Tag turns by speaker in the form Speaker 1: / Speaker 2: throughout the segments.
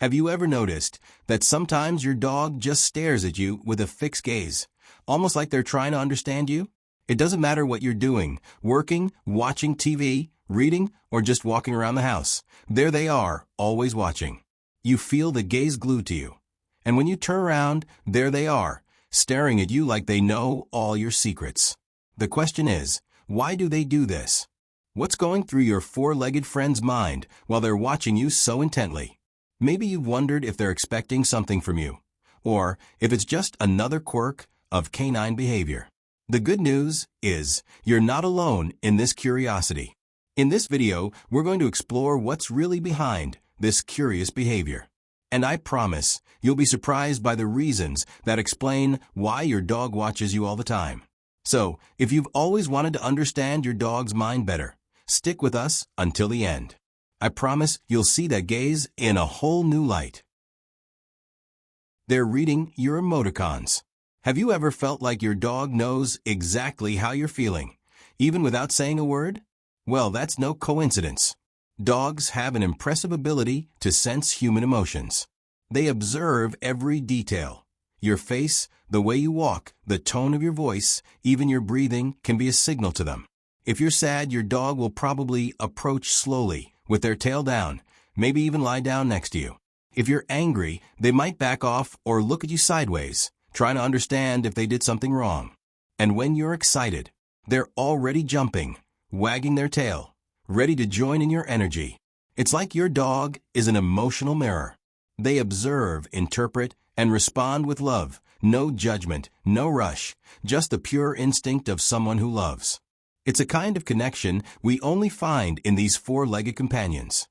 Speaker 1: Have you ever noticed that sometimes your dog just stares at you with a fixed gaze, almost like they're trying to understand you? It doesn't matter what you're doing, working, watching TV, reading, or just walking around the house. There they are, always watching. You feel the gaze glued to you. And when you turn around, there they are, staring at you like they know all your secrets. The question is, why do they do this? What's going through your four-legged friend's mind while they're watching you so intently? Maybe you've wondered if they're expecting something from you, or if it's just another quirk of canine behavior. The good news is you're not alone in this curiosity. In this video, we're going to explore what's really behind this curious behavior. And I promise you'll be surprised by the reasons that explain why your dog watches you all the time. So, if you've always wanted to understand your dog's mind better, stick with us until the end. I promise you'll see that gaze in a whole new light. They're reading your emoticons. Have you ever felt like your dog knows exactly how you're feeling, even without saying a word? Well, that's no coincidence. Dogs have an impressive ability to sense human emotions. They observe every detail. Your face, the way you walk, the tone of your voice, even your breathing can be a signal to them. If you're sad, your dog will probably approach slowly, with their tail down, maybe even lie down next to you. If you're angry, they might back off or look at you sideways, trying to understand if they did something wrong. And when you're excited, they're already jumping, wagging their tail, ready to join in your energy. It's like your dog is an emotional mirror. They observe, interpret, and respond with love. No judgment, no rush, just the pure instinct of someone who loves. It's a kind of connection we only find in these four-legged companions.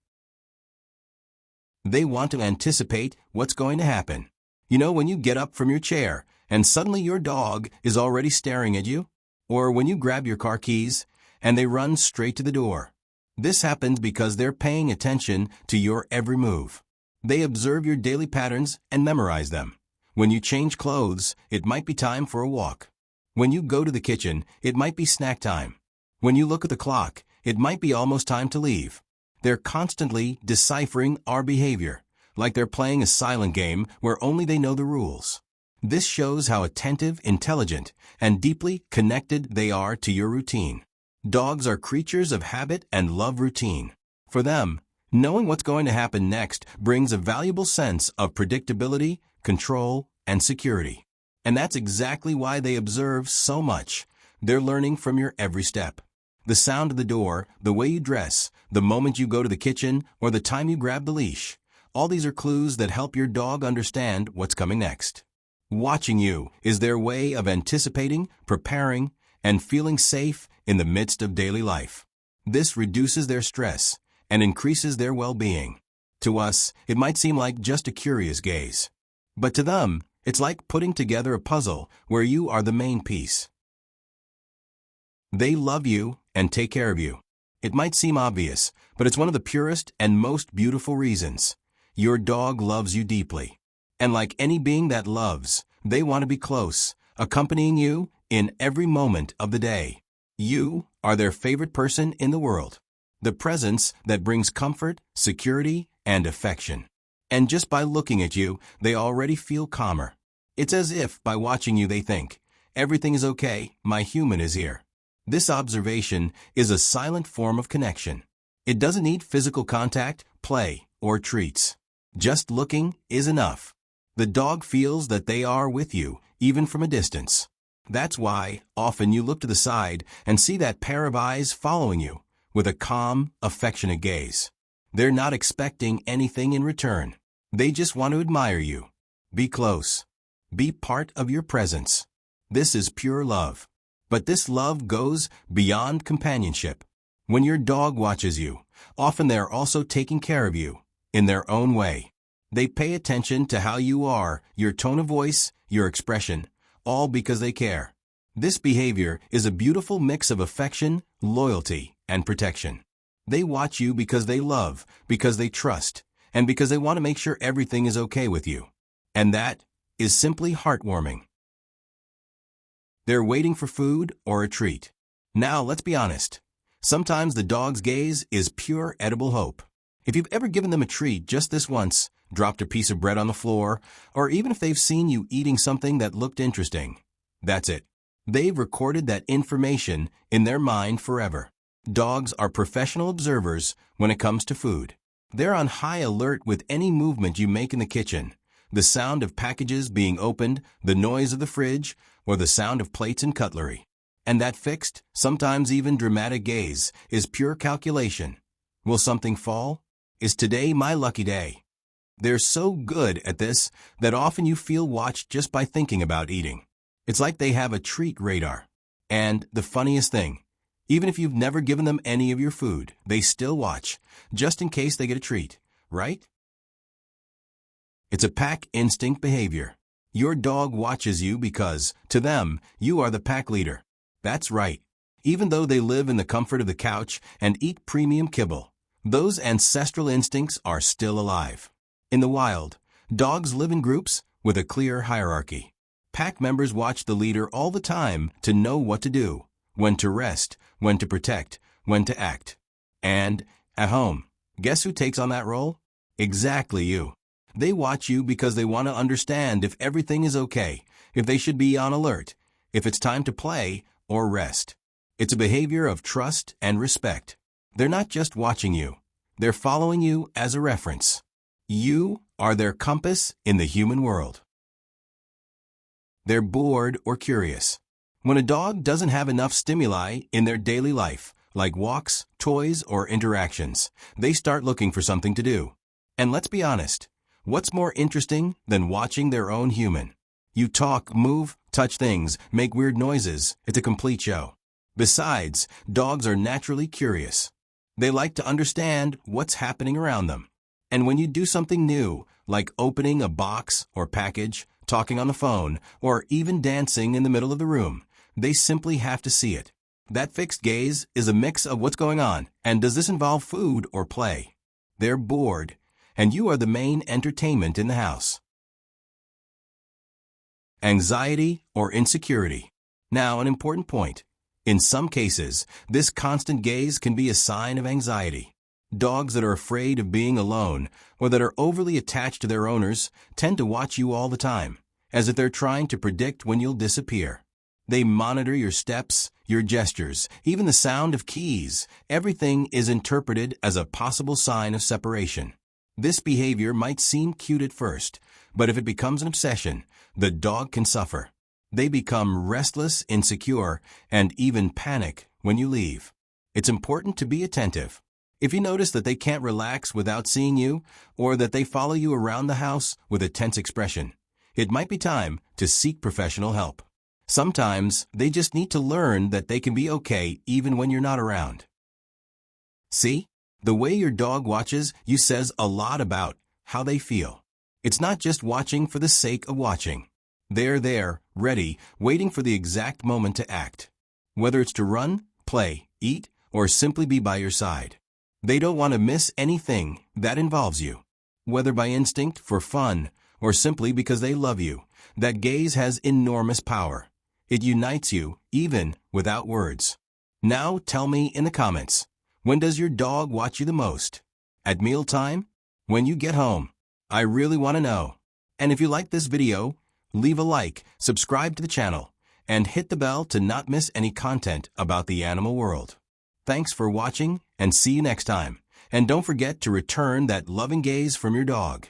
Speaker 1: They want to anticipate what's going to happen. You know, when you get up from your chair and suddenly your dog is already staring at you? Or when you grab your car keys and they run straight to the door. This happens because they're paying attention to your every move. They observe your daily patterns and memorize them. When you change clothes, it might be time for a walk. When you go to the kitchen, it might be snack time. When you look at the clock, it might be almost time to leave. They're constantly deciphering our behavior, like they're playing a silent game where only they know the rules. This shows how attentive, intelligent, and deeply connected they are to your routine. Dogs are creatures of habit and love routine. For them, knowing what's going to happen next brings a valuable sense of predictability, control, and security. And that's exactly why they observe so much. They're learning from your every step. The sound of the door, the way you dress, the moment you go to the kitchen, or the time you grab the leash. All these are clues that help your dog understand what's coming next. Watching you is their way of anticipating, preparing, and feeling safe in the midst of daily life. This reduces their stress and increases their well-being. To us, it might seem like just a curious gaze. But to them, it's like putting together a puzzle where you are the main piece. They love you and take care of you. It might seem obvious, but it's one of the purest and most beautiful reasons. Your dog loves you deeply. And like any being that loves, they want to be close, accompanying you in every moment of the day. You are their favorite person in the world. The presence that brings comfort, security, and affection. And just by looking at you, they already feel calmer. It's as if by watching you they think, everything is okay, my human is here. This observation is a silent form of connection. It doesn't need physical contact, play, or treats. Just looking is enough. The dog feels that they are with you, even from a distance. That's why often you look to the side and see that pair of eyes following you, with a calm, affectionate gaze. They're not expecting anything in return. They just want to admire you. Be close. Be part of your presence. This is pure love. But this love goes beyond companionship. When your dog watches you, often they are also taking care of you, in their own way. They pay attention to how you are, your tone of voice, your expression, all because they care. This behavior is a beautiful mix of affection, loyalty, and protection. They watch you because they love, because they trust, and because they want to make sure everything is okay with you. And that is simply heartwarming. They're waiting for food or a treat. Now, let's be honest. Sometimes the dog's gaze is pure edible hope. If you've ever given them a treat just this once, dropped a piece of bread on the floor, or even if they've seen you eating something that looked interesting, that's it. They've recorded that information in their mind forever. Dogs are professional observers when it comes to food. They're on high alert with any movement you make in the kitchen, the sound of packages being opened, the noise of the fridge, or the sound of plates and cutlery. And that fixed, sometimes even dramatic gaze is pure calculation. Will something fall? Is today my lucky day? They're so good at this that often you feel watched just by thinking about eating. It's like they have a treat radar. And the funniest thing, even if you've never given them any of your food, they still watch, just in case they get a treat, right? It's a pack instinct behavior. Your dog watches you because, to them, you are the pack leader. That's right. Even though they live in the comfort of the couch and eat premium kibble, those ancestral instincts are still alive. In the wild, dogs live in groups with a clear hierarchy. Pack members watch the leader all the time to know what to do, when to rest, when to protect, when to act. And, at home, guess who takes on that role? Exactly you. They watch you because they want to understand if everything is okay, if they should be on alert, if it's time to play or rest. It's a behavior of trust and respect. They're not just watching you. They're following you as a reference. You are their compass in the human world. They're bored or curious. When a dog doesn't have enough stimuli in their daily life, like walks, toys, or interactions, they start looking for something to do. And let's be honest, what's more interesting than watching their own human? You talk, move, touch things, make weird noises. It's a complete show. Besides, dogs are naturally curious. They like to understand what's happening around them. And when you do something new, like opening a box or package, talking on the phone, or even dancing in the middle of the room, they simply have to see it. That fixed gaze is a mix of what's going on, and does this involve food or play? They're bored, and you are the main entertainment in the house. Anxiety or insecurity. Now, an important point. In some cases, this constant gaze can be a sign of anxiety. Dogs that are afraid of being alone or that are overly attached to their owners tend to watch you all the time, as if they're trying to predict when you'll disappear. They monitor your steps, your gestures, even the sound of keys. Everything is interpreted as a possible sign of separation. This behavior might seem cute at first, but if it becomes an obsession, the dog can suffer. They become restless, insecure, and even panic when you leave. It's important to be attentive. If you notice that they can't relax without seeing you, or that they follow you around the house with a tense expression, it might be time to seek professional help. Sometimes they just need to learn that they can be okay even when you're not around. See? The way your dog watches you says a lot about how they feel. It's not just watching for the sake of watching. They're there, ready, waiting for the exact moment to act. Whether it's to run, play, eat, or simply be by your side. They don't want to miss anything that involves you. Whether by instinct, for fun, or simply because they love you, that gaze has enormous power. It unites you, even without words. Now tell me in the comments, when does your dog watch you the most? At mealtime? When you get home? I really want to know. And if you like this video, leave a like, subscribe to the channel, and hit the bell to not miss any content about the animal world. Thanks for watching, and see you next time. And don't forget to return that loving gaze from your dog.